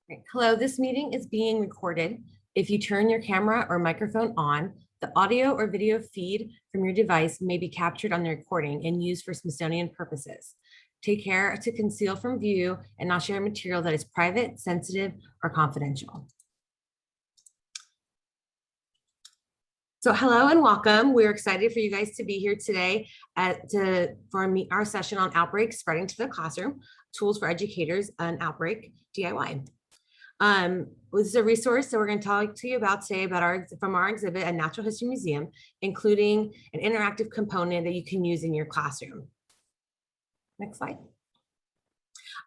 Right. Hello, this meeting is being recorded. If you turn your camera or microphone on, the audio or video feed from your device may be captured on the recording and used for Smithsonian purposes. Take care to conceal from view and not share material that is private, sensitive, or confidential. So hello and welcome. We're excited for you guys to be here today for our session on outbreak spreading to the classroom, tools for educators and outbreak DIY. This is a resource that we're going to talk to you about today from our exhibit at Natural History Museum, including an interactive component that you can use in your classroom. Next slide.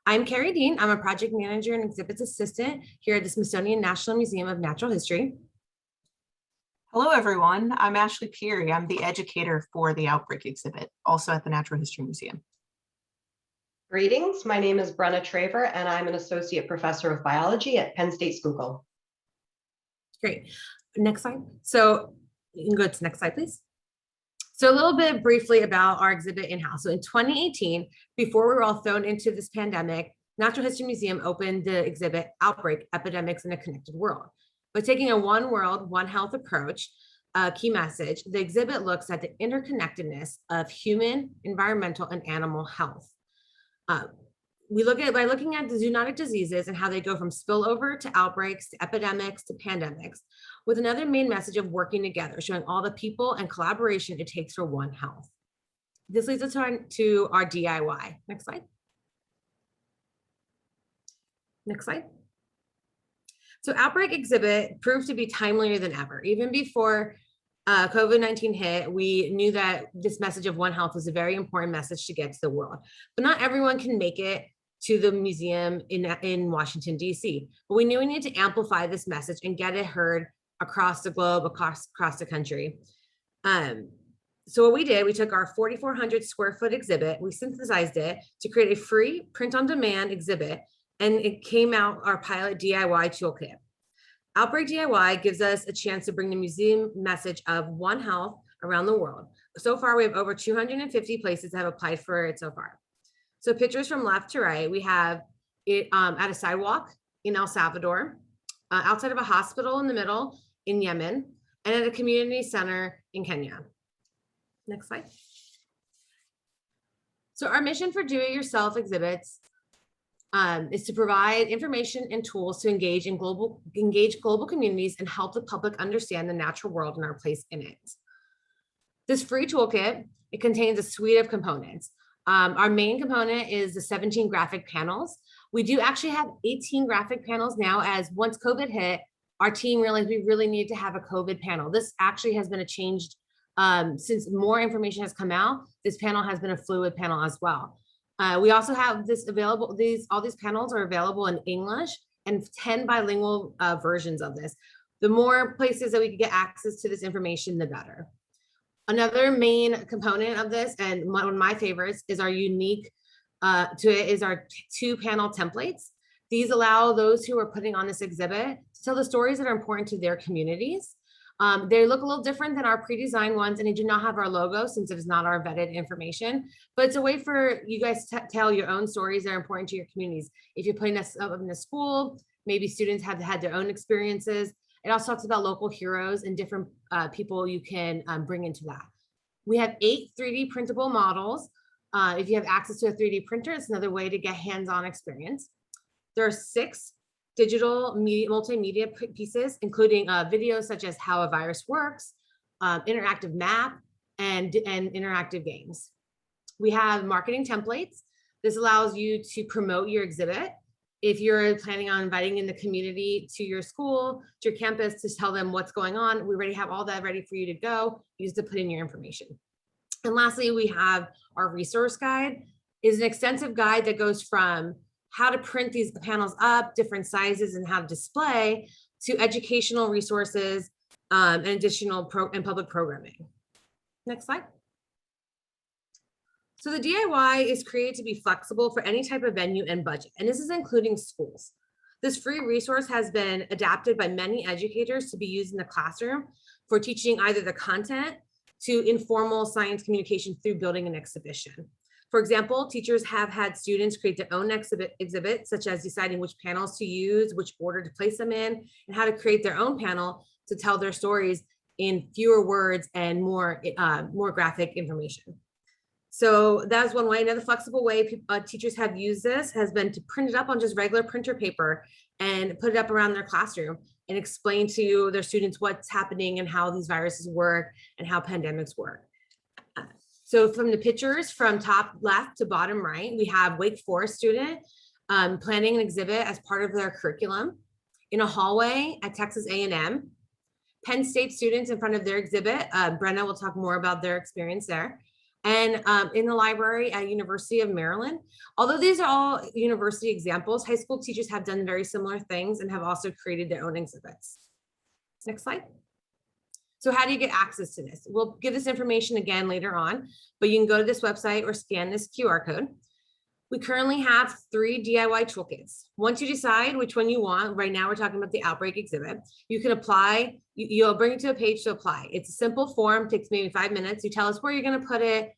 I'm Carrie Dean. I'm a project manager and exhibits assistant here at the Smithsonian National Museum of Natural History. Hello, everyone. I'm Ashley Peary. I'm the educator for the Outbreak exhibit, also at the Natural History Museum. Greetings, my name is Brenna Traver and I'm an associate professor of biology at Penn State Schuylkill. Great. Next slide. So you can go to the next slide, please. So a little bit briefly about our exhibit in-house. So in 2018, before we were all thrown into this pandemic, Natural History Museum opened the exhibit Outbreak, Epidemics in a Connected World. By taking a one world, one health approach, key message, the exhibit looks at the interconnectedness of human, environmental, and animal health. We look at by looking at the zoonotic diseases and how they go from spillover to outbreaks to epidemics to pandemics, with another main message of working together, showing all the people and collaboration it takes for One Health. This leads us to our DIY. Next slide. Next slide. So Outbreak exhibit proved to be timelier than ever. Even before COVID-19 hit, we knew that this message of One Health was a very important message to get to the world. But not everyone can make it to the museum in Washington, D.C. But we knew we needed to amplify this message and get it heard across the globe, across the country. So what we did, we took our 4,400 square foot exhibit, we synthesized it to create a free print-on-demand exhibit, and it came out our pilot DIY toolkit. Outbreak DIY gives us a chance to bring the museum message of One Health around the world. So far, we have over 250 places that have applied for it so far. So pictures from left to right, we have it at a sidewalk in El Salvador, outside of a hospital in the middle in Yemen, and at a community center in Kenya. Next slide. So our mission for do-it-yourself exhibits is to provide information and tools to engage global communities and help the public understand the natural world and our place in it. This free toolkit, it contains a suite of components. Our main component is the 17 graphic panels. We do actually have 18 graphic panels now, as once COVID hit, our team realized we really need to have a COVID panel. This actually has been a changed, since more information has come out, this panel has been a fluid panel as well. We also have this available, all these panels are available in English and 10 bilingual versions of this. The more places that we can get access to this information, the better. Another main component of this, and one of my favorites, is our unique our 2-panel templates. These allow those who are putting on this exhibit to tell the stories that are important to their communities. They look a little different than our pre-designed ones, and they do not have our logo since it is not our vetted information, but it's a way for you guys to tell your own stories that are important to your communities. If you're putting us up in a school, maybe students have had their own experiences. It also talks about local heroes and different people you can bring into that. We have 8 3D printable models. If you have access to a 3D printer, it's another way to get hands-on experience. There are 6 digital multimedia pieces, including videos such as how a virus works, interactive map, and interactive games. We have marketing templates. This allows you to promote your exhibit. If you're planning on inviting in the community to your school, to your campus, to tell them what's going on, we already have all that ready for you to go. You just to put in your information. And lastly, we have our resource guide. It's an extensive guide that goes from how to print these panels up, different sizes, and how to display, to educational resources and additional public programming. Next slide. So the DIY is created to be flexible for any type of venue and budget, and this is including schools. This free resource has been adapted by many educators to be used in the classroom for teaching either the content to informal science communication through building an exhibition. For example, teachers have had students create their own exhibit, such as deciding which panels to use, which order to place them in, and how to create their own panel to tell their stories in fewer words and more graphic information. So that's one way. Another flexible way teachers have used this has been to print it up on just regular printer paper and put it up around their classroom and explain to their students what's happening and how these viruses work and how pandemics work. So from the pictures from top left to bottom right, we have Wake Forest student planning an exhibit as part of their curriculum in a hallway at Texas A&M. Penn State students in front of their exhibit. Brenna will talk more about their experience there. And in the library at University of Maryland. Although these are all university examples, high school teachers have done very similar things and have also created their own exhibits. Next slide. So how do you get access to this? We'll give this information again later on, but you can go to this website or scan this QR code. We currently have 3 DIY toolkits. Once you decide which one you want, right now we're talking about the outbreak exhibit, you can apply, you'll bring it to a page to apply. It's a simple form, takes maybe 5 minutes. You tell us where you're gonna put it,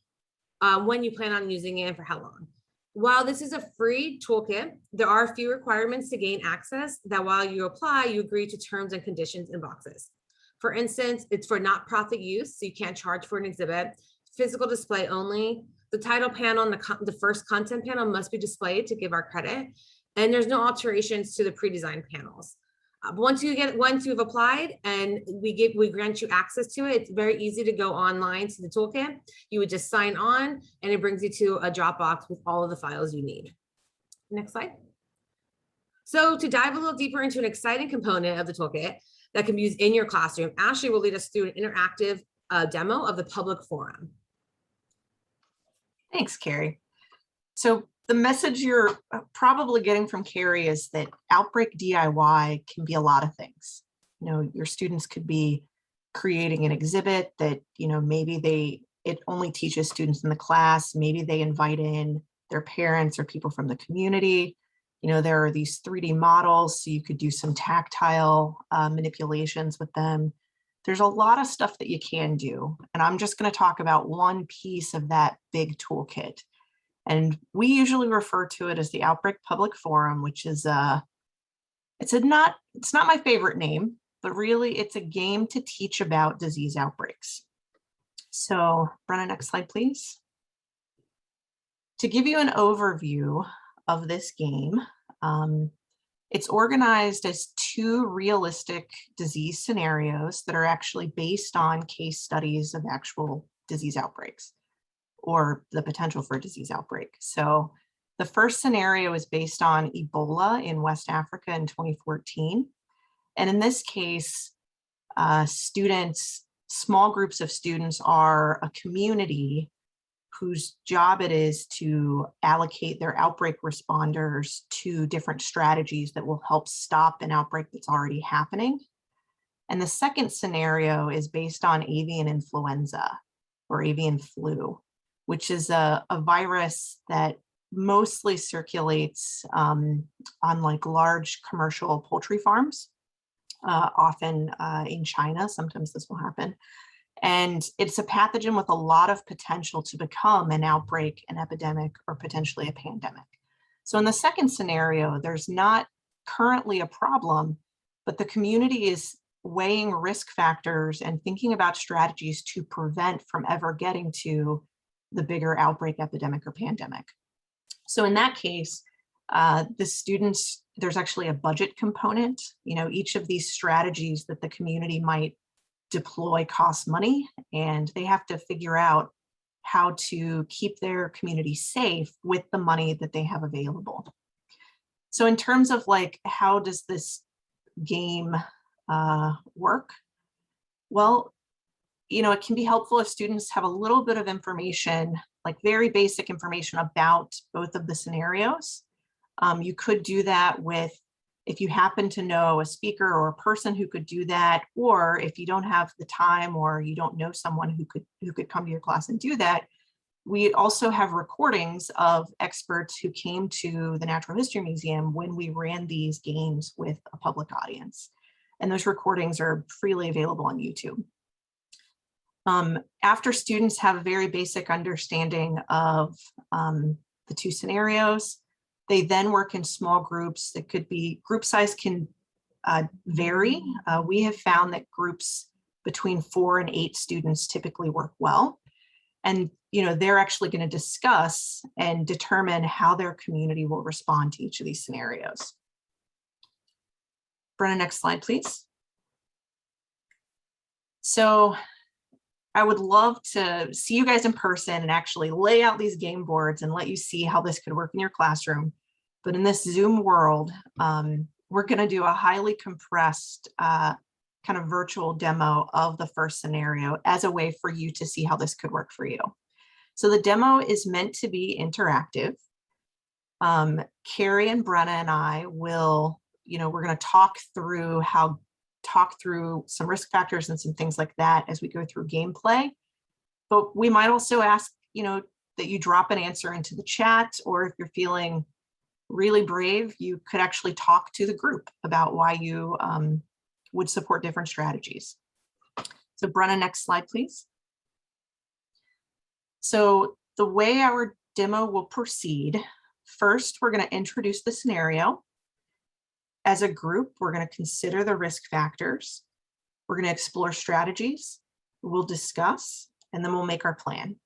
when you plan on using it, and for how long. While this is a free toolkit, there are a few requirements to gain access that while you apply, you agree to terms and conditions in boxes. For instance, it's for not-profit use, so you can't charge for an exhibit, physical display only. The title panel and the first content panel must be displayed to give our credit, and there's no alterations to the pre-designed panels. Once you've applied and we grant you access to it, it's very easy to go online to the toolkit. You would just sign on and it brings you to a Dropbox with all of the files you need. Next slide. So to dive a little deeper into an exciting component of the toolkit that can be used in your classroom, Ashley will lead us through an interactive demo of the public forum. Thanks, Carrie. So the message you're probably getting from Carrie is that Outbreak DIY can be a lot of things. You know, your students could be creating an exhibit that, you know, maybe it only teaches students in the class. Maybe they invite in their parents or people from the community. You know, there are these 3D models, so you could do some tactile manipulations with them. There's a lot of stuff that you can do. And I'm just going to talk about one piece of that big toolkit. And we usually refer to it as the Outbreak Public Forum, which is it's not my favorite name, but really it's a game to teach about disease outbreaks. So Brenna, next slide, please. To give you an overview of this game, it's organized as 2 realistic disease scenarios that are actually based on case studies of actual disease outbreaks or the potential for a disease outbreak. So the first scenario is based on Ebola in West Africa in 2014. And in this case, small groups of students are a community whose job it is to allocate their outbreak responders to different strategies that will help stop an outbreak that's already happening. And the second scenario is based on avian influenza or avian flu, which is a virus that mostly circulates on like large commercial poultry farms, often in China. Sometimes this will happen. And it's a pathogen with a lot of potential to become an outbreak, an epidemic, or potentially a pandemic. So in the second scenario, there's not currently a problem, but the community is weighing risk factors and thinking about strategies to prevent from ever getting to the bigger outbreak, epidemic, or pandemic. So in that case, the students, there's actually a budget component. You know, each of these strategies that the community might deploy costs money, and they have to figure out how to keep their community safe with the money that they have available. So in terms of like, how does this game work? Well, you know, it can be helpful if students have a little bit of information, like very basic information about both of the scenarios. You could do that with, if you happen to know a speaker or a person who could do that, or if you don't have the time or you don't know someone who could come to your class and do that, we also have recordings of experts who came to the Natural History Museum when we ran these games with a public audience. And those recordings are freely available on YouTube. After students have a very basic understanding of the two scenarios, they then work in small groups. That could be, group size can vary. We have found that groups between 4 and 8 students typically work well. And they're actually going to discuss and determine how their community will respond to each of these scenarios. Brenna, next slide, please. So I would love to see you guys in person and actually lay out these game boards and let you see how this could work in your classroom. But in this Zoom world, we're going to do a highly compressed kind of virtual demo of the first scenario as a way for you to see how this could work for you. So the demo is meant to be interactive. Carrie and Brenna and I will, we're going to talk through some risk factors and some things like that as we go through gameplay. But we might also ask, that you drop an answer into the chat, or if you're feeling really brave, you could actually talk to the group about why you would support different strategies. So Brenna, next slide, please. So the way our demo will proceed, first, we're going to introduce the scenario. As a group, we're going to consider the risk factors. We're going to explore strategies. We'll discuss, and then we'll make our plan.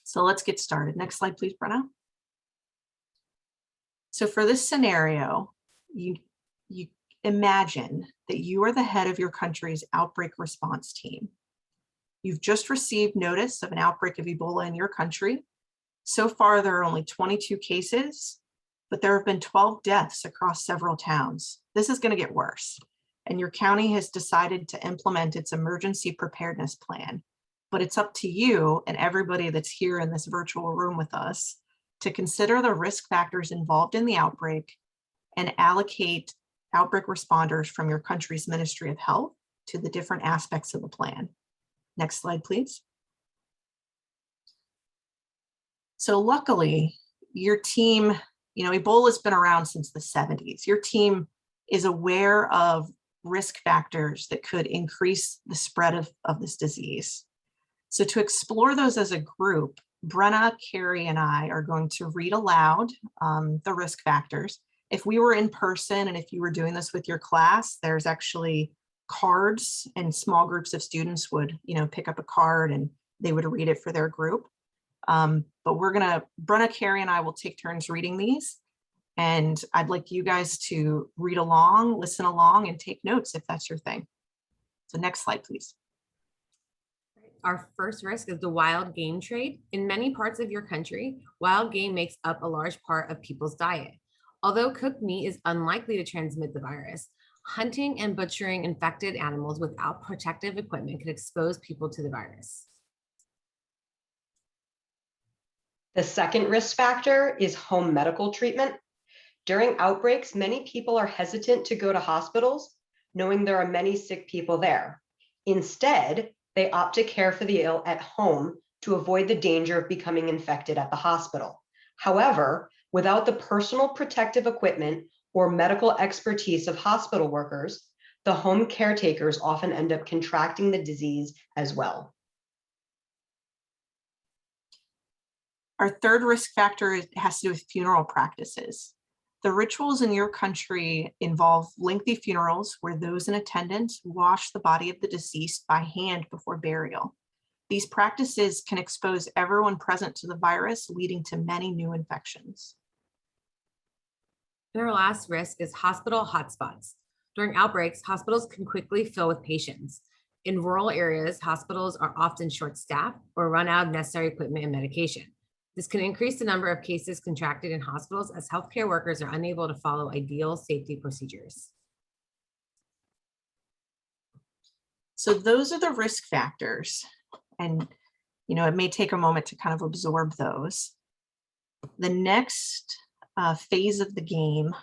So let's get started. Next slide, please, Brenna. So for this scenario, you imagine that you are the head of your country's outbreak response team. You've just received notice of an outbreak of Ebola in your country. So far, there are only 22 cases, but there have been 12 deaths across several towns. This is going to get worse, and your county has decided to implement its emergency preparedness plan. But it's up to you and everybody that's here in this virtual room with us to consider the risk factors involved in the outbreak and allocate outbreak responders from your country's Ministry of Health to the different aspects of the plan. Next slide, please. So luckily, your team, Ebola's been around since the 70s. Your team is aware of risk factors that could increase the spread of this disease. So to explore those as a group, Brenna, Carrie, and I are going to read aloud the risk factors. If we were in person and if you were doing this with your class, there's actually cards, and small groups of students would, pick up a card and they would read it for their group. But Brenna, Carrie, and I will take turns reading these. And I'd like you guys to read along, listen along, and take notes if that's your thing. So next slide, please. Our first risk is the wild game trade. In many parts of your country, wild game makes up a large part of people's diet. Although cooked meat is unlikely to transmit the virus, hunting and butchering infected animals without protective equipment could expose people to the virus. The second risk factor is home medical treatment. During outbreaks, many people are hesitant to go to hospitals, knowing there are many sick people there. Instead, they opt to care for the ill at home to avoid the danger of becoming infected at the hospital. However, without the personal protective equipment or medical expertise of hospital workers, the home caretakers often end up contracting the disease as well. Our third risk factor has to do with funeral practices. The rituals in your country involve lengthy funerals where those in attendance wash the body of the deceased by hand before burial. These practices can expose everyone present to the virus, leading to many new infections. And our last risk is hospital hotspots. During outbreaks, hospitals can quickly fill with patients. In rural areas, hospitals are often short-staffed or run out of necessary equipment and medication. This can increase the number of cases contracted in hospitals as healthcare workers are unable to follow ideal safety procedures. So those are the risk factors. And, it may take a moment to kind of absorb those. The next phase of the game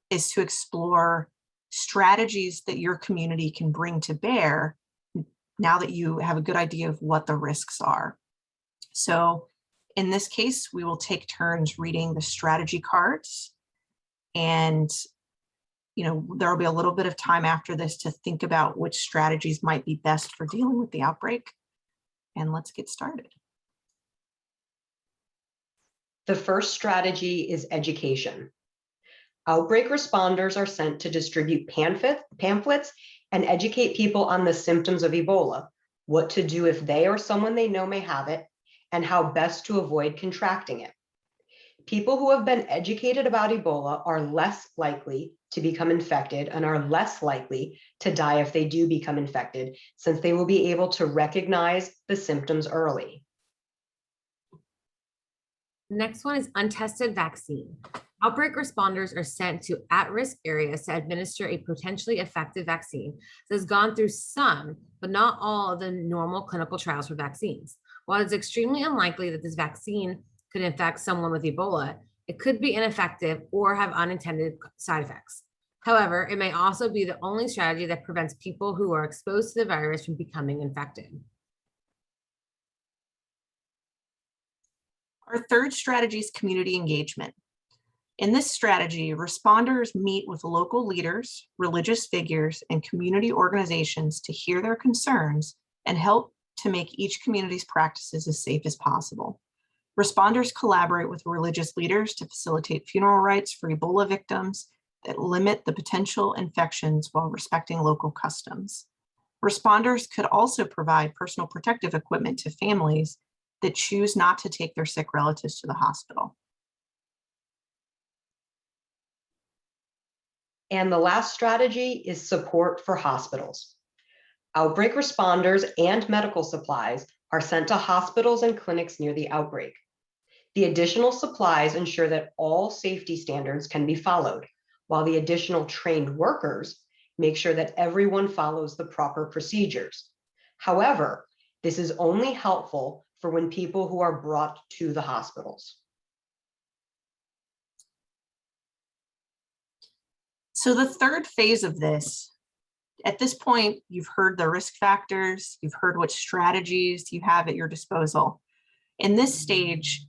is to explore strategies that your community can bring to bear now that you have a good idea of what the risks are. So in this case, we will take turns reading the strategy cards, and there'll be a little bit of time after this to think about which strategies might be best for dealing with the outbreak. And let's get started. The first strategy is education. Outbreak responders are sent to distribute pamphlets and educate people on the symptoms of Ebola, what to do if they or someone they know may have it, and how best to avoid contracting it. People who have been educated about Ebola are less likely to become infected and are less likely to die if they do become infected, since they will be able to recognize the symptoms early. Next one is untested vaccine. Outbreak responders are sent to at-risk areas to administer a potentially effective vaccine that has gone through some, but not all of the normal clinical trials for vaccines. While it's extremely unlikely that this vaccine could infect someone with Ebola, it could be ineffective or have unintended side effects. However, it may also be the only strategy that prevents people who are exposed to the virus from becoming infected. Our third strategy is community engagement. In this strategy, responders meet with local leaders, religious figures, and community organizations to hear their concerns and help to make each community's practices as safe as possible. Responders collaborate with religious leaders to facilitate funeral rites for Ebola victims that limit the potential infections while respecting local customs. Responders could also provide personal protective equipment to families that choose not to take their sick relatives to the hospital. And the last strategy is support for hospitals. Outbreak responders and medical supplies are sent to hospitals and clinics near the outbreak. The additional supplies ensure that all safety standards can be followed, while the additional trained workers make sure that everyone follows the proper procedures. However, this is only helpful for when people who are brought to the hospitals. So the third phase of this, at this point, you've heard the risk factors, you've heard what strategies you have at your disposal. In this stage,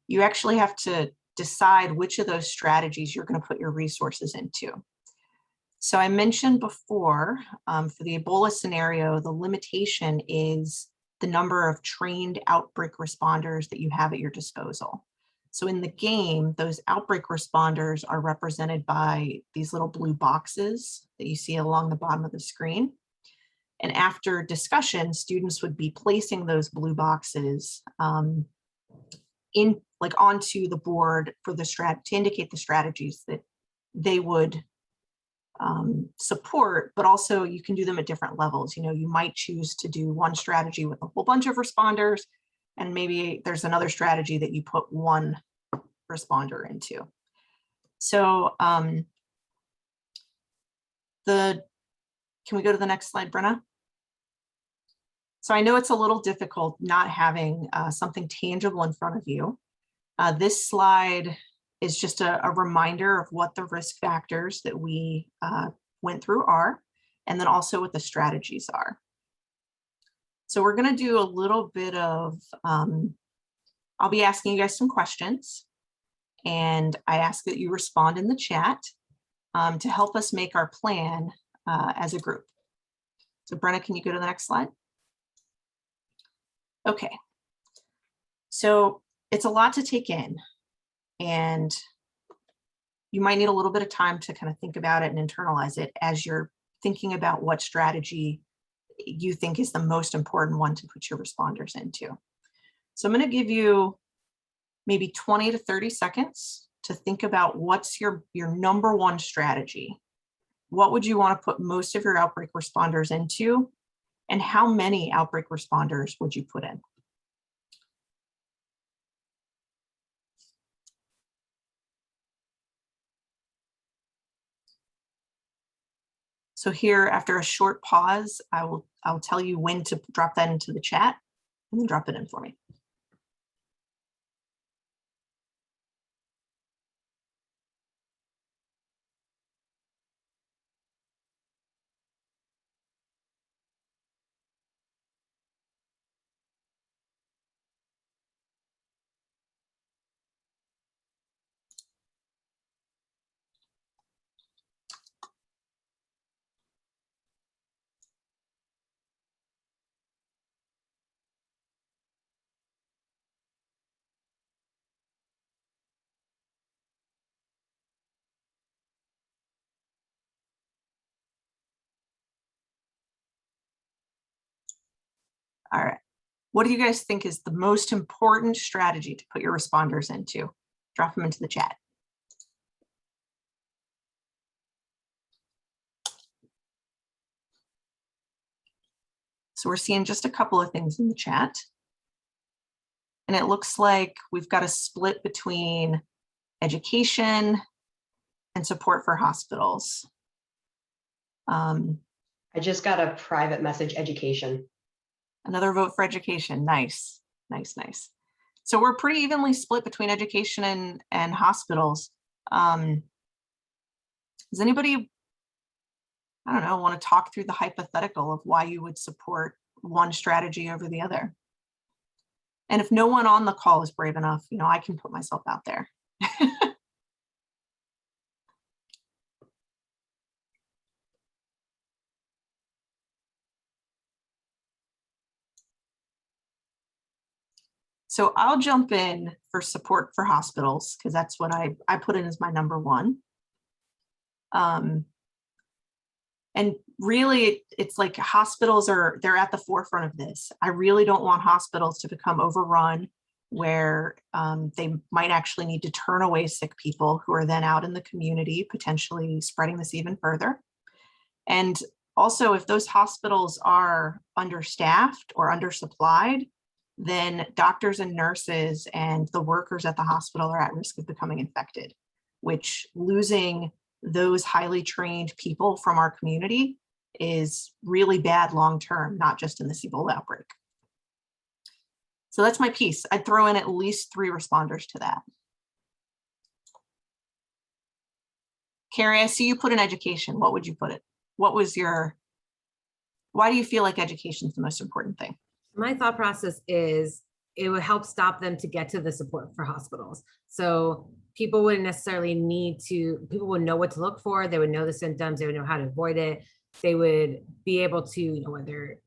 you actually have to decide which of those strategies you're going to put your resources into. So I mentioned before, for the Ebola scenario, the limitation is the number of trained outbreak responders that you have at your disposal. So in the game, those outbreak responders are represented by these little blue boxes that you see along the bottom of the screen. And after discussion, students would be placing those blue boxes onto the board for the to indicate the strategies that they would support, but also you can do them at different levels. You might choose to do one strategy with a whole bunch of responders, and maybe there's another strategy that you put one responder into. So can we go to the next slide, Brenna? So I know it's a little difficult not having something tangible in front of you. This slide is just a reminder of what the risk factors that we went through are, and then also what the strategies are. So we're going to do a little bit of, I'll be asking you guys some questions, and I ask that you respond in the chat to help us make our plan as a group. So Brenna, can you go to the next slide? Okay, so it's a lot to take in, and you might need a little bit of time to kind of think about it and internalize it as you're thinking about what strategy you think is the most important one to put your responders into. So I'm going to give you maybe 20 to 30 seconds to think about what's your number one strategy. What would you want to put most of your outbreak responders into, and how many outbreak responders would you put in? So here, after a short pause, I'll tell you when to drop that into the chat, and then drop it in for me. All right. What do you guys think is the most important strategy to put your responders into? Drop them into the chat. So we're seeing just a couple of things in the chat. And it looks like we've got a split between education and support for hospitals. I just got a private message, education. Another vote for education. Nice, nice, nice. So we're pretty evenly split between education and hospitals. Does anybody, I don't know, want to talk through the hypothetical of why you would support one strategy over the other? And if no one on the call is brave enough, you know, I can put myself out there. So I'll jump in for support for hospitals because that's what I put in as my number one. And really, it's like hospitals they're at the forefront of this. I really don't want hospitals to become overrun where they might actually need to turn away sick people who are then out in the community, potentially spreading this even further. And also, if those hospitals are understaffed or undersupplied, then doctors and nurses and the workers at the hospital are at risk of becoming infected, which losing those highly trained people from our community is really bad long-term, not just in this Ebola outbreak. So that's my piece. I'd throw in at least 3 responders to that. Carrie, I see you put in education. What would you put it? What was why do you feel like education is the most important thing? My thought process is it would help stop them to get to the support for hospitals. So people wouldn't necessarily people would know what to look for. They would know the symptoms. They would know how to avoid it. They would be able to, whether,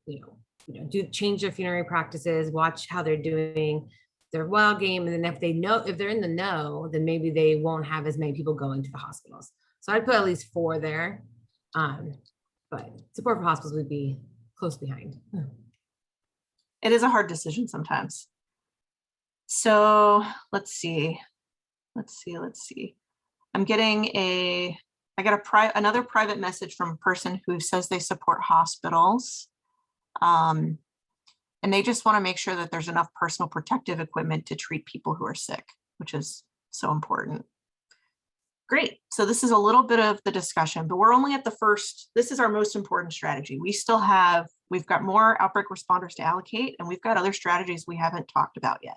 change their funerary practices, watch how they're doing their wild game. And then if they're in the know, then maybe they won't have as many people going to the hospitals. So I'd put at least 4 there. But support for hospitals would be close behind. It is a hard decision sometimes. So let's see. I'm getting another private message from a person who says they support hospitals. And they just want to make sure that there's enough personal protective equipment to treat people who are sick, which is so important. Great. So this is a little bit of the discussion, but we're only at the first. This is our most important strategy. We've got more outbreak responders to allocate, and we've got other strategies we haven't talked about yet.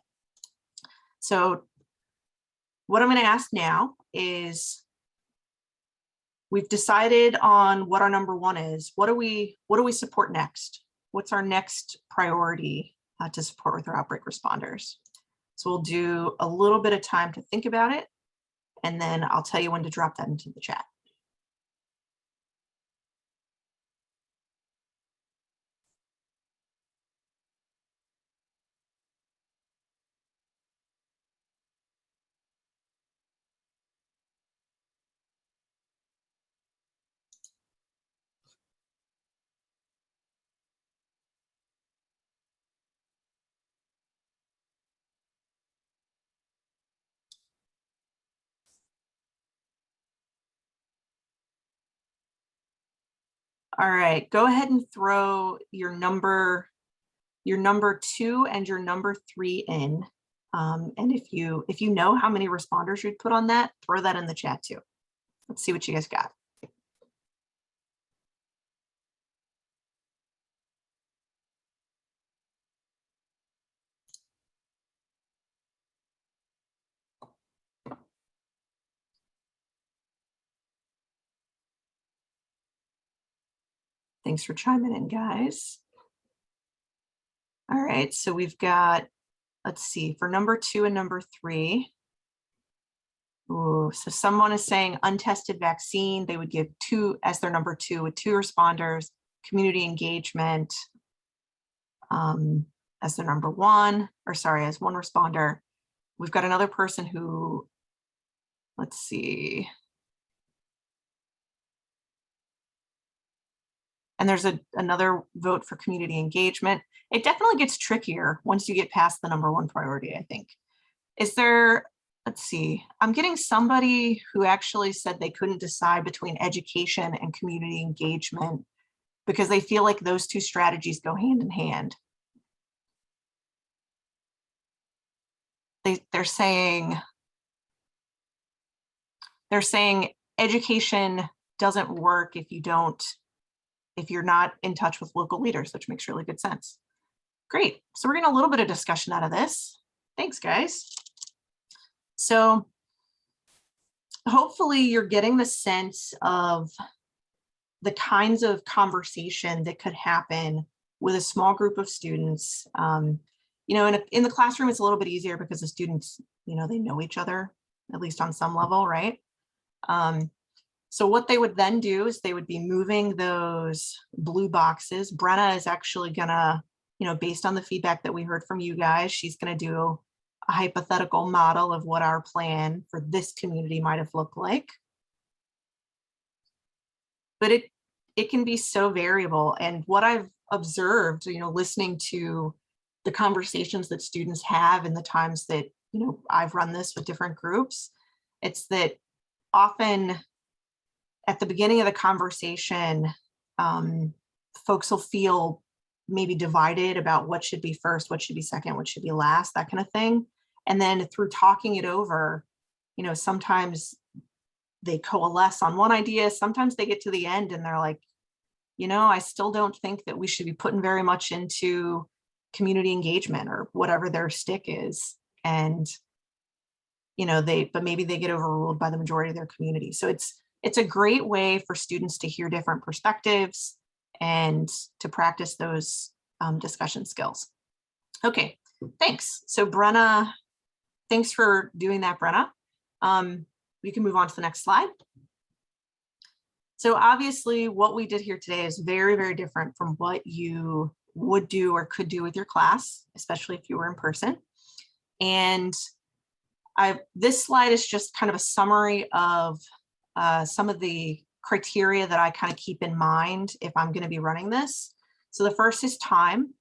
So what I'm going to ask now is, we've decided on what our number 1 is. What do we support next? What's our next priority to support with our outbreak responders? So we'll do a little bit of time to think about it, and then I'll tell you when to drop that into the chat. All right, go ahead and throw your number 2 and your number 3 in. And if you know how many responders you'd put on that, throw that in the chat too. Let's see what you guys got. Thanks for chiming in, guys. All right, so we've got, let's see, for number 2 and number 3. Ooh, so someone is saying untested vaccine. They would give 2 as their number 2 with 2 responders. Community engagement as their number 1, or sorry, as 1 responder. We've got another person who, let's see. And there's another vote for community engagement. It definitely gets trickier once you get past the number one priority, I think. Is there, let's see, I'm getting somebody who actually said they couldn't decide between education and community engagement because they feel like those two strategies go hand in hand. They're saying education doesn't work if you're not in touch with local leaders, which makes really good sense. Great. So we're getting a little bit of discussion out of this. Thanks, guys. So hopefully you're getting the sense of the kinds of conversation that could happen with a small group of students. In the classroom, it's a little bit easier because the students, they know each other, at least on some level, right? So what they would then do is they would be moving those blue boxes. Brenna is actually gonna, based on the feedback that we heard from you guys, she's gonna do a hypothetical model of what our plan for this community might have looked like. But it can be so variable. And what I've observed, listening to the conversations that students have and the times that, I've run this with different groups, it's that often at the beginning of the conversation, folks will feel maybe divided about what should be first, what should be second, what should be last, that kind of thing. And then through talking it over, sometimes they coalesce on one idea. Sometimes they get to the end and they're like, I still don't think that we should be putting very much into community engagement or whatever their stick is. And, but maybe they get overruled by the majority of their community. So it's a great way for students to hear different perspectives and to practice those discussion skills. Okay, thanks. So Brenna, thanks for doing that, Brenna. We can move on to the next slide. So obviously what we did here today is very, very different from what you would do or could do with your class, especially if you were in person. And this slide is just kind of a summary of some of the criteria that I kind of keep in mind if I'm going to be running this. So the first is time.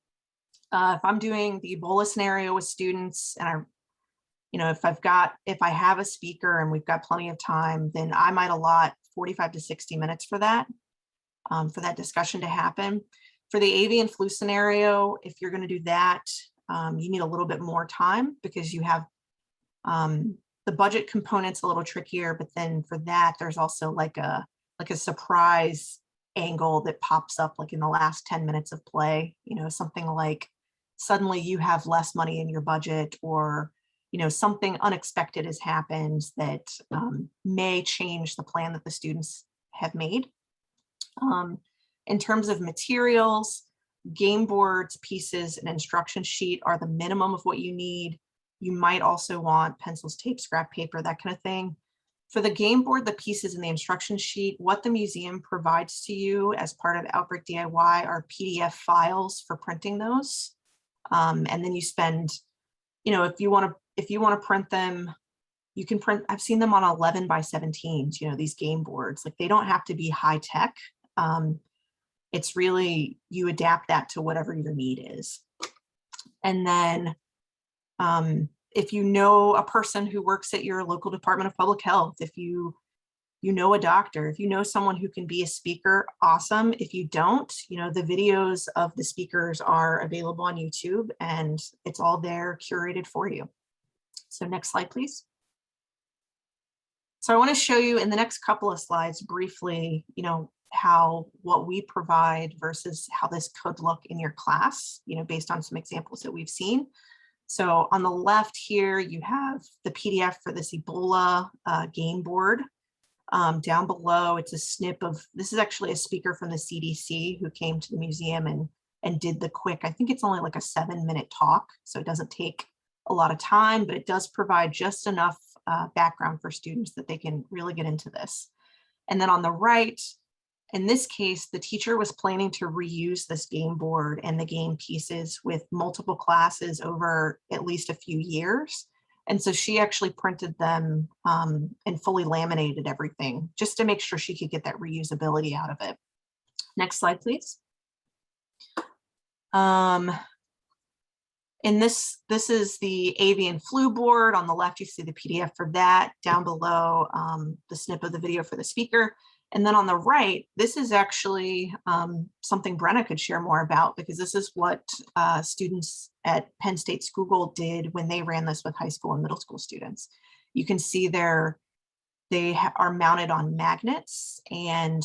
If I'm doing the Ebola scenario with students and if I have a speaker and we've got plenty of time, then I might allot 45 to 60 minutes for that discussion to happen. For the avian flu scenario, if you're going to do that, you need a little bit more time because you have the budget component's a little trickier, but then for that, there's also like a surprise angle that pops up like in the last 10 minutes of play, something like suddenly you have less money in your budget or, something unexpected has happened that may change the plan that the students have made. In terms of materials, game boards, pieces, and instruction sheet are the minimum of what you need. You might also want pencils, tape, scrap paper, that kind of thing. For the game board, the pieces, and the instruction sheet, what the museum provides to you as part of Outbreak DIY are PDF files for printing those. And then you spend, if you want to print them, you can print, I've seen them on 11 by 17s, these game boards, like they don't have to be high tech. It's really, you adapt that to whatever your need is. And then if you know a person who works at your local Department of Public Health, if you know a doctor, if you know someone who can be a speaker, awesome. If you don't, the videos of the speakers are available on YouTube and it's all there curated for you. So next slide, please. So I want to show you in the next couple of slides briefly, what we provide versus how this could look in your class, based on some examples that we've seen. So on the left here, you have the PDF for this Ebola game board. Down below, it's a snip of, this is actually a speaker from the CDC who came to the museum and did the quick, I think it's only like a 7-minute talk. So it doesn't take a lot of time, but it does provide just enough background for students that they can really get into this. And then on the right, in this case, the teacher was planning to reuse this game board and the game pieces with multiple classes over at least a few years. And so she actually printed them and fully laminated everything just to make sure she could get that reusability out of it. Next slide, please. And this is the avian flu board. On the left, you see the PDF for that. Down below, the snip of the video for the speaker. And then on the right, this is actually something Brenna could share more about, because this is what students at Penn State School did when they ran this with high school and middle school students. You can see they are mounted on magnets, and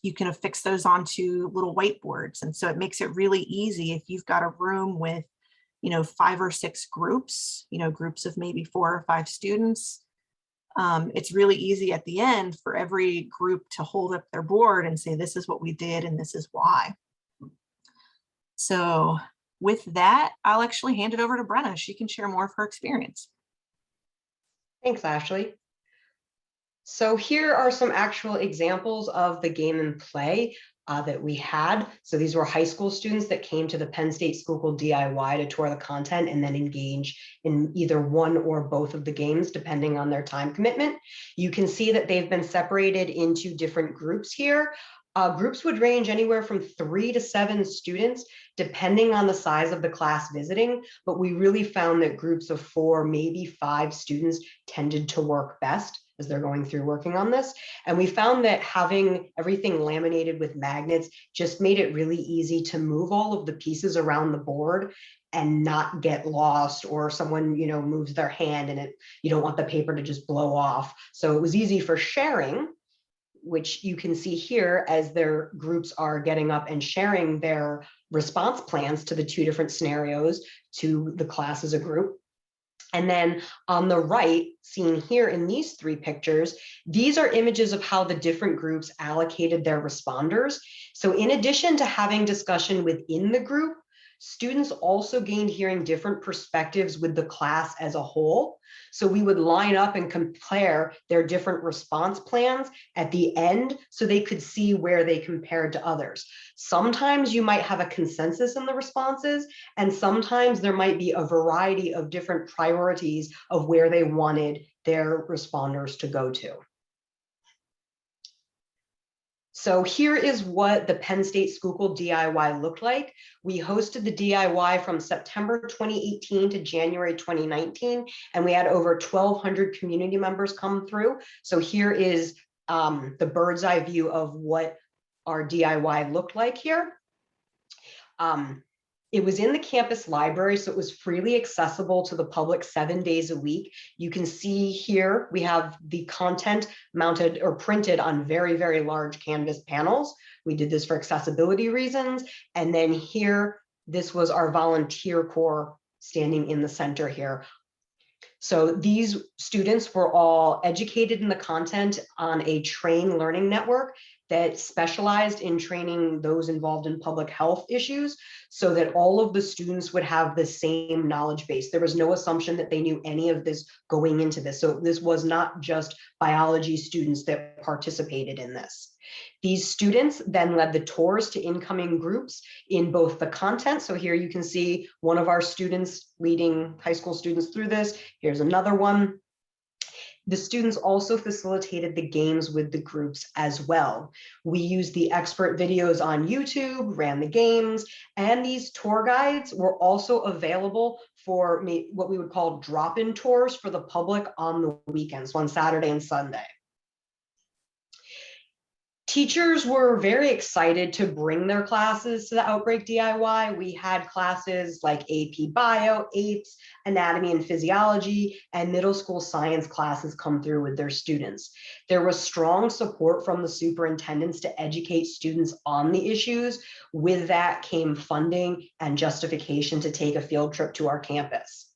you can affix those onto little whiteboards. And so it makes it really easy if you've got a room with, 5 or 6 groups, groups of maybe 4 or 5 students. It's really easy at the end for every group to hold up their board and say, this is what we did and this is why. So with that, I'll actually hand it over to Brenna. She can share more of her experience. Thanks, Ashley. So here are some actual examples of the game and play that we had. So these were high school students that came to the Penn State Schuylkill DIY to tour the content and then engage in either one or both of the games, depending on their time commitment. You can see that they've been separated into different groups here. Groups would range anywhere from 3 to 7 students, depending on the size of the class visiting, but we really found that groups of 4, maybe 5 students tended to work best as they're going through working on this. And we found that having everything laminated with magnets just made it really easy to move all of the pieces around the board and not get lost, or someone, moves their hand and you don't want the paper to just blow off. So it was easy for sharing, which you can see here as their groups are getting up and sharing their response plans to the 2 different scenarios to the class as a group. And then on the right, seen here in these 3 pictures, these are images of how the different groups allocated their responders. So in addition to having discussion within the group, students also gained hearing different perspectives with the class as a whole. So we would line up and compare their different response plans at the end so they could see where they compared to others. Sometimes you might have a consensus in the responses, and sometimes there might be a variety of different priorities of where they wanted their responders to go to. So here is what the Penn State Schuylkill DIY looked like. We hosted the DIY from September 2018 to January 2019, and we had over 1,200 community members come through. So here is the bird's eye view of what our DIY looked like here. It was in the campus library, so it was freely accessible to the public 7 days a week. You can see here, we have the content mounted or printed on very, very large canvas panels. We did this for accessibility reasons. And then here, this was our volunteer corps standing in the center here. So these students were all educated in the content on a trained learning network that specialized in training those involved in public health issues, so that all of the students would have the same knowledge base. There was no assumption that they knew any of this going into this. So this was not just biology students that participated in this. These students then led the tours to incoming groups in both the content. So here you can see one of our students leading high school students through this. Here's another one. The students also facilitated the games with the groups as well. We used the expert videos on YouTube, ran the games, and these tour guides were also available for what we would call drop-in tours for the public on the weekends, on Saturday and Sunday. Teachers were very excited to bring their classes to the Outbreak DIY. We had classes like AP Bio, APES, Anatomy and Physiology, and middle school science classes come through with their students. There was strong support from the superintendents to educate students on the issues. With that came funding and justification to take a field trip to our campus.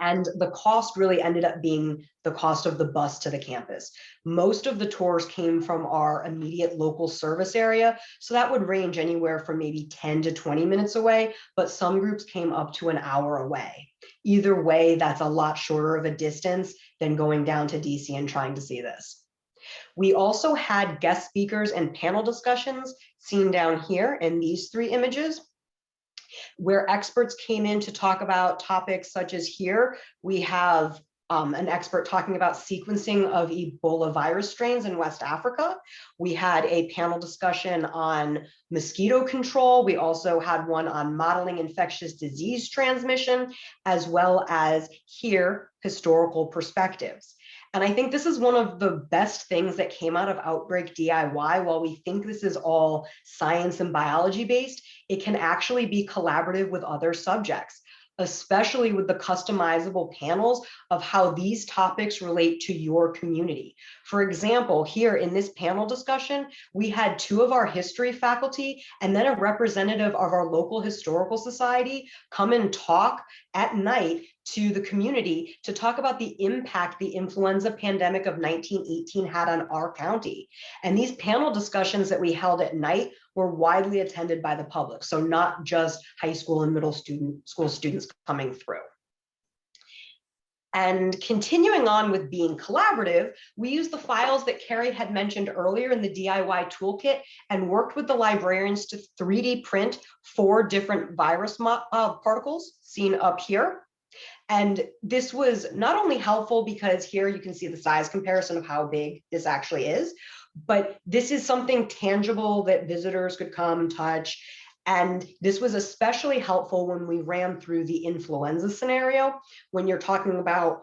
And the cost really ended up being the cost of the bus to the campus. Most of the tours came from our immediate local service area. So that would range anywhere from maybe 10 to 20 minutes away, but some groups came up to an hour away. Either way, that's a lot shorter of a distance than going down to DC and trying to see this. We also had guest speakers and panel discussions seen down here in these 3 images, where experts came in to talk about topics such as here. We have an expert talking about sequencing of Ebola virus strains in West Africa. We had a panel discussion on mosquito control. We also had one on modeling infectious disease transmission, as well as here, historical perspectives. And I think this is one of the best things that came out of Outbreak DIY. While we think this is all science and biology based, it can actually be collaborative with other subjects, especially with the customizable panels of how these topics relate to your community. For example, here in this panel discussion, we had 2 of our history faculty and then a representative of our local historical society come and talk at night to the community to talk about the impact the influenza pandemic of 1918 had on our county. And these panel discussions that we held at night were widely attended by the public, so not just high school and middle school students coming through. And continuing on with being collaborative, we used the files that Carrie had mentioned earlier in the DIY toolkit and worked with the librarians to 3D print 4 different virus particles seen up here. And this was not only helpful because here you can see the size comparison of how big this actually is, but this is something tangible that visitors could come touch. And this was especially helpful when we ran through the influenza scenario, when you're talking about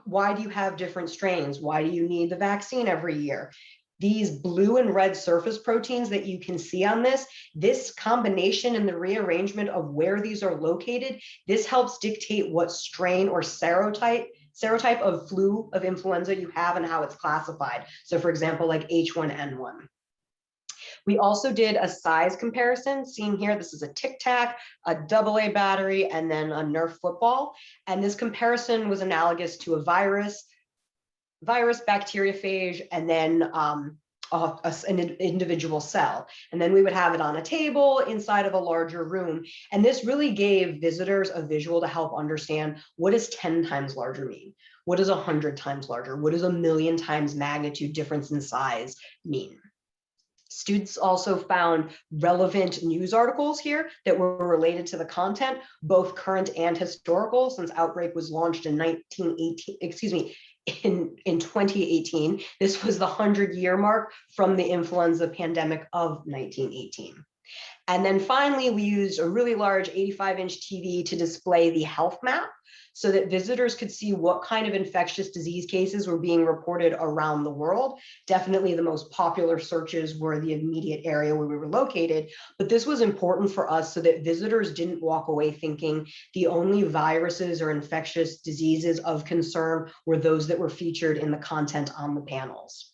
why do you have different strains? Why do you need the vaccine every year? These blue and red surface proteins that you can see on this combination and the rearrangement of where these are located, this helps dictate what strain or serotype of flu of influenza you have and how it's classified. So for example, like H1N1. We also did a size comparison seen here. This is a Tic Tac, a AA battery, and then a Nerf football. And this comparison was analogous to a virus, bacteriophage, and then an individual cell. And then we would have it on a table inside of a larger room. And this really gave visitors a visual to help understand, what does 10 times larger mean? What does 100 times larger? What does 1,000,000 times magnitude difference in size mean? Students also found relevant news articles here that were related to the content, both current and historical, since Outbreak was launched in 2018. This was the 100-year mark from the influenza pandemic of 1918. And then finally, we used a really large 85-inch TV to display the health map so that visitors could see what kind of infectious disease cases were being reported around the world. Definitely the most popular searches were the immediate area where we were located, but this was important for us so that visitors didn't walk away thinking the only viruses or infectious diseases of concern were those that were featured in the content on the panels.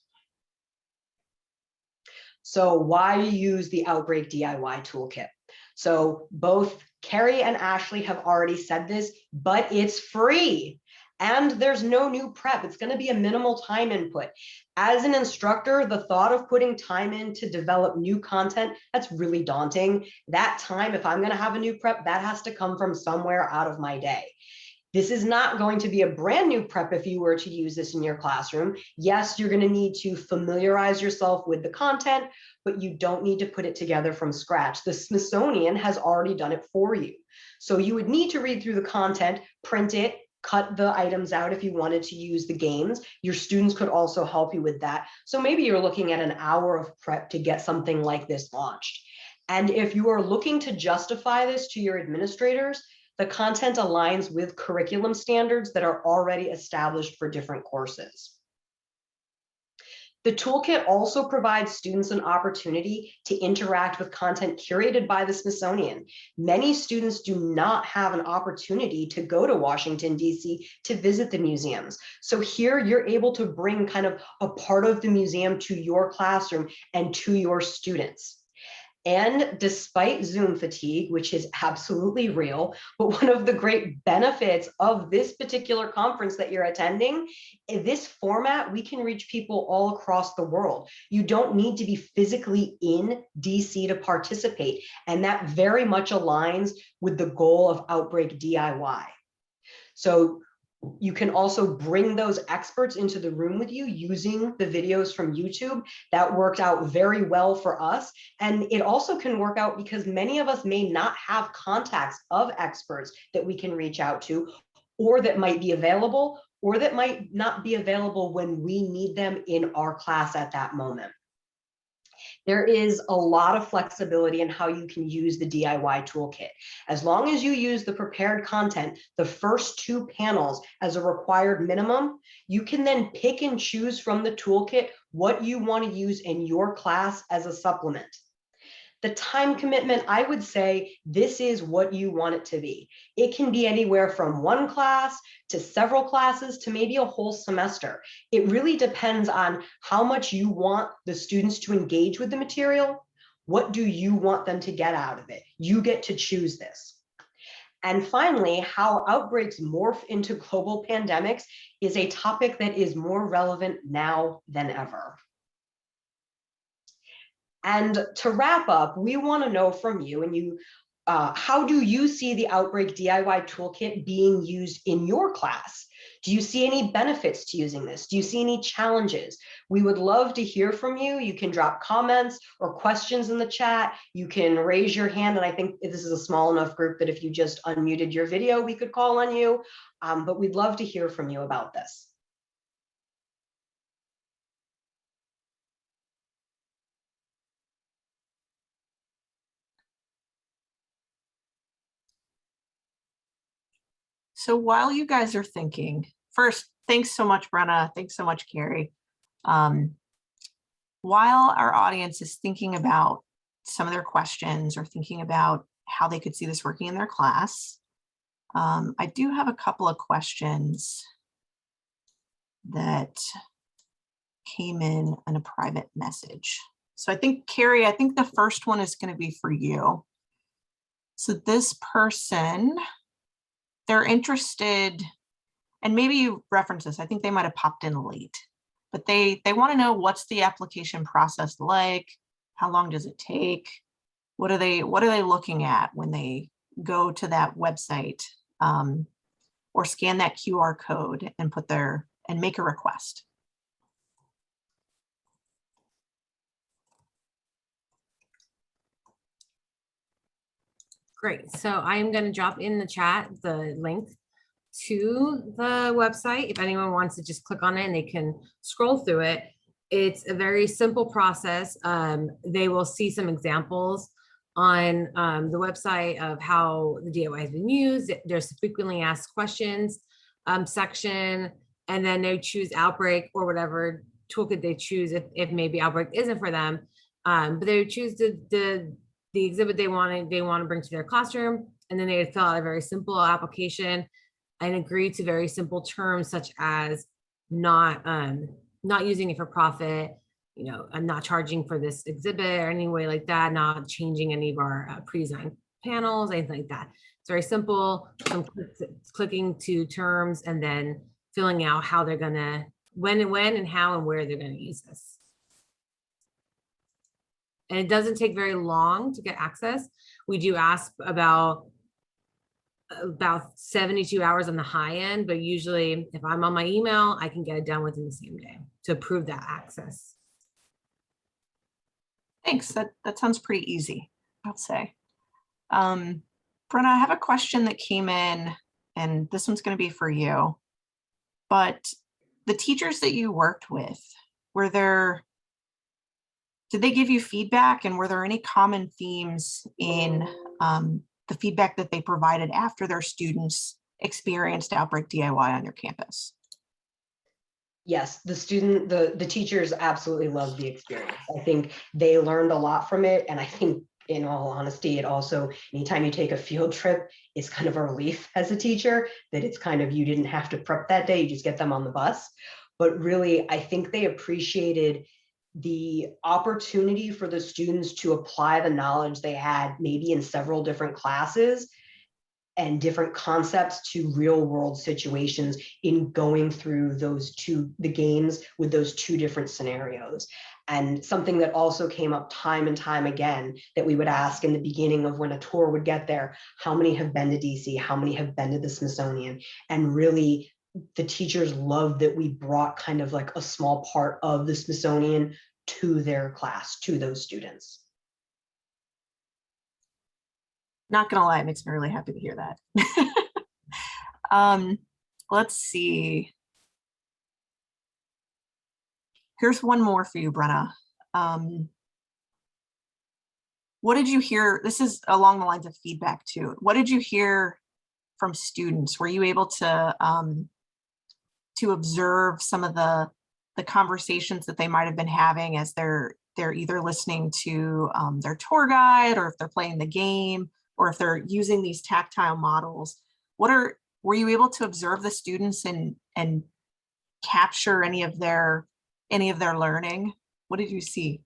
So why use the Outbreak DIY toolkit? So both Carrie and Ashley have already said this, but it's free and there's no new prep. It's going to be a minimal time input. As an instructor, the thought of putting time in to develop new content, that's really daunting. That time, if I'm going to have a new prep, that has to come from somewhere out of my day. This is not going to be a brand new prep if you were to use this in your classroom. Yes, you're going to need to familiarize yourself with the content, but you don't need to put it together from scratch. The Smithsonian has already done it for you. So you would need to read through the content, print it, cut the items out if you wanted to use the games. Your students could also help you with that. So maybe you're looking at an hour of prep to get something like this launched. And if you are looking to justify this to your administrators, the content aligns with curriculum standards that are already established for different courses. The toolkit also provides students an opportunity to interact with content curated by the Smithsonian. Many students do not have an opportunity to go to Washington, D.C. to visit the museums. So here you're able to bring kind of a part of the museum to your classroom and to your students. And despite Zoom fatigue, which is absolutely real, but one of the great benefits of this particular conference that you're attending, in this format, we can reach people all across the world. You don't need to be physically in DC to participate. And that very much aligns with the goal of Outbreak DIY. So you can also bring those experts into the room with you using the videos from YouTube. That worked out very well for us. And it also can work out because many of us may not have contacts of experts that we can reach out to, or that might be available, or that might not be available when we need them in our class at that moment. There is a lot of flexibility in how you can use the DIY toolkit. As long as you use the prepared content, the first 2 panels as a required minimum, you can then pick and choose from the toolkit what you want to use in your class as a supplement. The time commitment, I would say this is what you want it to be. It can be anywhere from 1 class to several classes to maybe a whole semester. It really depends on how much you want the students to engage with the material. What do you want them to get out of it? You get to choose this. And finally, how outbreaks morph into global pandemics is a topic that is more relevant now than ever. And to wrap up, we want to know from you, how do you see the Outbreak DIY Toolkit being used in your class? Do you see any benefits to using this? Do you see any challenges? We would love to hear from you. You can drop comments or questions in the chat. You can raise your hand, and I think this is a small enough group that if you just unmuted your video, we could call on you. But we'd love to hear from you about this. So while you guys are thinking, first, thanks so much, Brenna. Thanks so much, Carrie. While our audience is thinking about some of their questions or thinking about how they could see this working in their class, I do have a couple of questions that came in a private message. So I think, Carrie, I think the first one is going to be for you. So this person, they're interested, and maybe you reference this, I think they might have popped in late, but they want to know, what's the application process like? How long does it take? What are they looking at when they go to that website, or scan that QR code and and make a request? Great. So I'm going to drop in the chat the link to the website. If anyone wants to just click on it and they can scroll through it. It's a very simple process. They will see some examples on the website of how the DIY has been used. There's a frequently asked questions section, and then they choose Outbreak or whatever toolkit they choose if maybe Outbreak isn't for them. But they would choose the exhibit they want to bring to their classroom, and then they would fill out a very simple application and agree to very simple terms, such as not using it for profit, and not charging for this exhibit or any way like that, not changing any of our pre-designed panels, anything like that. It's very simple. Some clicking to terms and then filling out how they're gonna, when and how and where they're gonna use this. And it doesn't take very long to get access. We do ask about 72 hours on the high end, but usually if I'm on my email, I can get it done within the same day to approve that access. Thanks. That sounds pretty easy, I'll say. Brenna, I have a question that came in, and this one's going to be for you. But the teachers that you worked with, did they give you feedback, and were there any common themes in the feedback that they provided after their students experienced Outbreak DIY on your campus? Yes, the teachers absolutely loved the experience. I think they learned a lot from it. And I think, in all honesty, it also, anytime you take a field trip, it's kind of a relief as a teacher that it's kind of, you didn't have to prep that day, you just get them on the bus. But really, I think they appreciated the opportunity for the students to apply the knowledge they had maybe in several different classes and different concepts to real world situations in going through the games with those 2 different scenarios. And something that also came up time and time again that we would ask in the beginning of when a tour would get there, how many have been to DC? How many have been to the Smithsonian? And really, the teachers loved that we brought kind of like a small part of the Smithsonian to their class, to those students. Not gonna lie, it makes me really happy to hear that. let's see. Here's one more for you, Brenna. What did you hear? This is along the lines of feedback too. What did you hear from students? Were you able to observe some of the conversations that they might have been having as they're either listening to their tour guide, or if they're playing the game, or if they're using these tactile models? Were you able to observe the students and capture any of their learning? What did you see?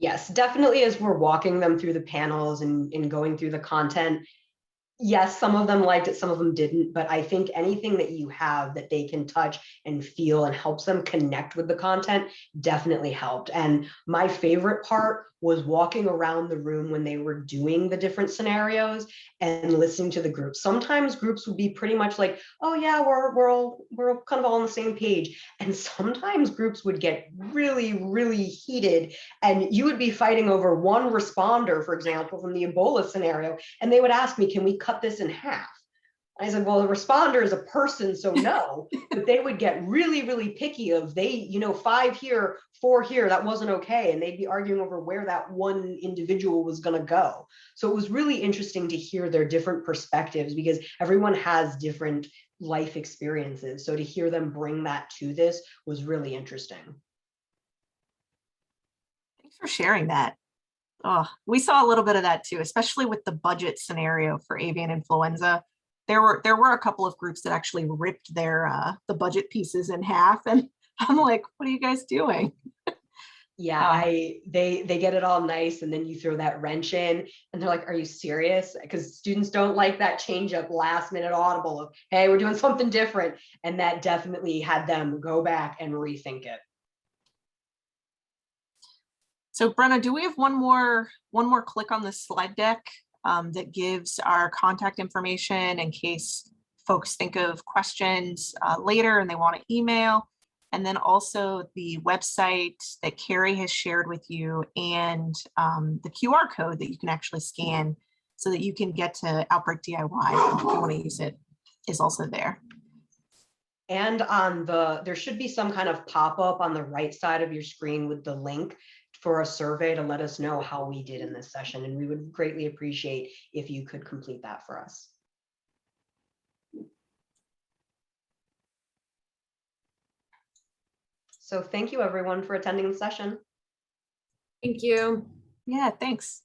Yes, definitely as we're walking them through the panels and going through the content, yes, some of them liked it, some of them didn't, but I think anything that you have that they can touch and feel and helps them connect with the content definitely helped. And my favorite part was walking around the room when they were doing the different scenarios and listening to the groups. Sometimes groups would be pretty much like, oh yeah, we're kind of all on the same page. And sometimes groups would get really, really heated, and you would be fighting over one responder, for example, from the Ebola scenario, and they would ask me, can we cut this in half? I said, well, the responder is a person, so no. But they would get really, really picky of 5 here, 4 here, that wasn't okay. And they'd be arguing over where that one individual was going to go. So it was really interesting to hear their different perspectives, because everyone has different life experiences. So to hear them bring that to this was really interesting. Thanks for sharing that. Oh, we saw a little bit of that too, especially with the budget scenario for avian influenza. There were a couple of groups that actually ripped the budget pieces in half, and I'm like, what are you guys doing? Yeah, they get it all nice, and then you throw that wrench in, and they're like, "Are you serious?" Because students don't like that change up last minute audible of, "Hey, we're doing something different," and that definitely had them go back and rethink it. So Brenna, do we have one more click on the slide deck that gives our contact information in case folks think of questions later and they want to email? And then also the website that Carrie has shared with you, and the QR code that you can actually scan so that you can get to Outbreak DIY if you want to use it, is also there. And there should be some kind of pop-up on the right side of your screen with the link for a survey to let us know how we did in this session. And we would greatly appreciate if you could complete that for us. So thank you everyone for attending the session. Thank you. Yeah, thanks.